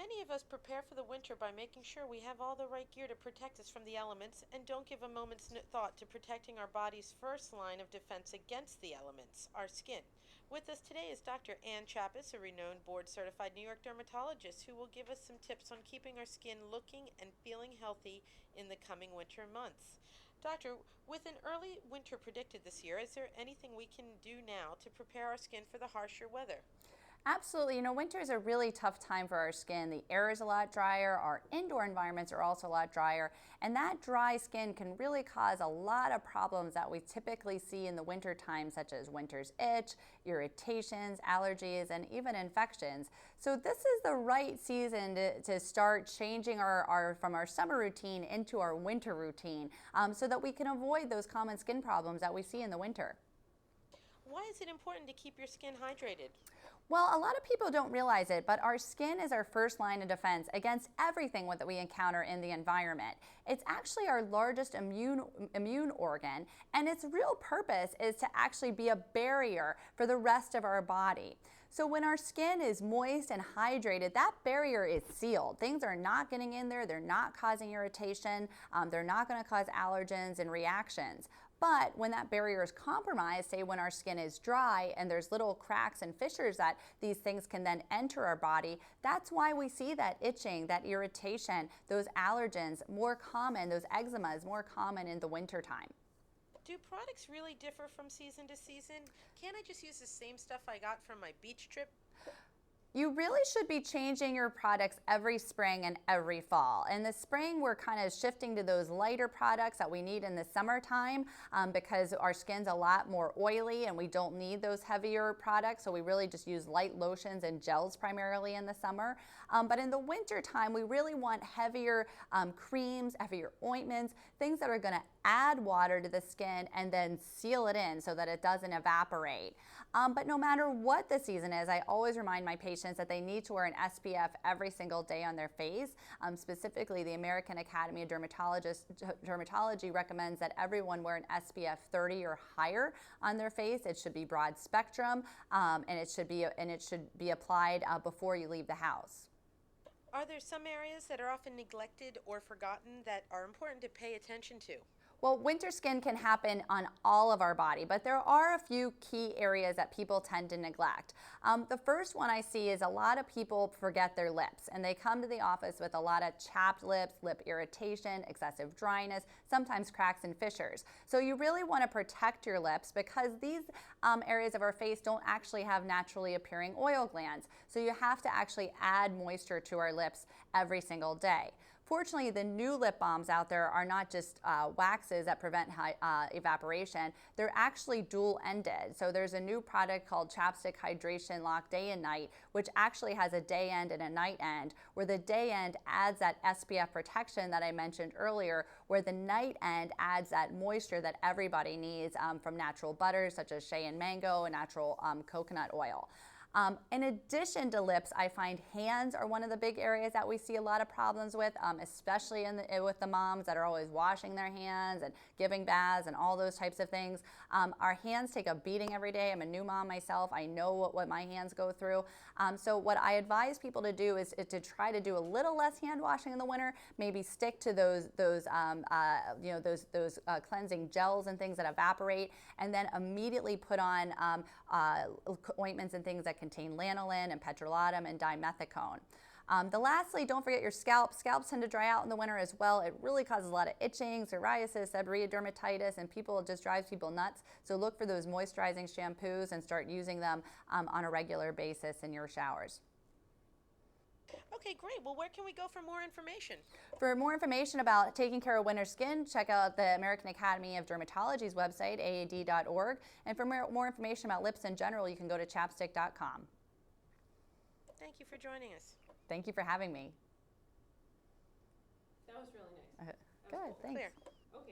Many of us prepare for the winter by making sure we have all the right gear to protect us from the elements and don't give a moment's thought to protecting our body's first line of defense against the elements, our skin. With us today is Dr. Ann Chappis, a renowned board certified New York dermatologist, who will give us some tips on keeping our skin looking and feeling healthy in the coming winter months. Doctor, with an early winter predicted this year, is there anything we can do now to prepare our skin for the harsher weather? Absolutely. Winter is a really tough time for our skin. The air is a lot drier. Our indoor environments are also a lot drier. And that dry skin can really cause a lot of problems that we typically see in the winter time, such as winter's itch, irritations, allergies, and even infections. So this is the right season to start changing from our summer routine into our winter routine so that we can avoid those common skin problems that we see in the winter. Why is it important to keep your skin hydrated? Well, a lot of people don't realize it, but our skin is our first line of defense against everything that we encounter in the environment. It's actually our largest immune organ, and its real purpose is to actually be a barrier for the rest of our body. So when our skin is moist and hydrated, that barrier is sealed. Things are not getting in there. They're not causing irritation. They're not going to cause allergens and reactions. But when that barrier is compromised, say when our skin is dry and there's little cracks and fissures that these things can then enter our body, that's why we see that itching, that irritation, those allergens more common, those eczemas more common in the wintertime. Do products really differ from season to season? Can't I just use the same stuff I got from my beach trip? You really should be changing your products every spring and every fall. In the spring, we're kind of shifting to those lighter products that we need in the summertime because our skin's a lot more oily and we don't need those heavier products. So we really just use light lotions and gels primarily in the summer. But in the winter time, we really want heavier creams, heavier ointments, things that are going to add water to the skin and then seal it in so that it doesn't evaporate. But no matter what the season is, I always remind my patients that they need to wear an SPF every single day on their face. Specifically, the American Academy of Dermatology recommends that everyone wear an SPF 30 or higher on their face. It should be broad spectrum, and it should be applied before you leave the house. Are there some areas that are often neglected or forgotten that are important to pay attention to? Well, winter skin can happen on all of our body, but there are a few key areas that people tend to neglect. The first one I see is a lot of people forget their lips, and they come to the office with a lot of chapped lips, lip irritation, excessive dryness, sometimes cracks and fissures. So you really want to protect your lips because these areas of our face don't actually have naturally appearing oil glands. So you have to actually add moisture to our lips every single day. Fortunately, the new lip balms out there are not just waxes that prevent evaporation. They're actually dual-ended. So there's a new product called Chapstick Hydration Lock Day and Night, which actually has a day end and a night end, where the day end adds that SPF protection that I mentioned earlier, where the night end adds that moisture that everybody needs from natural butters such as shea and mango and natural coconut oil. In addition to lips, I find hands are one of the big areas that we see a lot of problems with, especially with the moms that are always washing their hands and giving baths and all those types of things. Our hands take a beating every day. I'm a new mom myself. I know what my hands go through. So what I advise people to do is to try to do a little less hand washing in the winter. Maybe stick to those cleansing gels and things that evaporate, and then immediately put on ointments and things that contain lanolin and petrolatum and dimethicone. Lastly, don't forget your scalp. Scalps tend to dry out in the winter as well. It really causes a lot of itching, psoriasis, seborrheic dermatitis, and it just drives people nuts. So look for those moisturizing shampoos and start using them on a regular basis in your showers. Okay, great. Well, where can we go for more information? For more information about taking care of winter skin, check out the American Academy of Dermatology's website, aad.org. And for more information about lips in general, you can go to chapstick.com. Thank you for joining us. Thank you for having me. That was really nice. Good, thanks. Clear.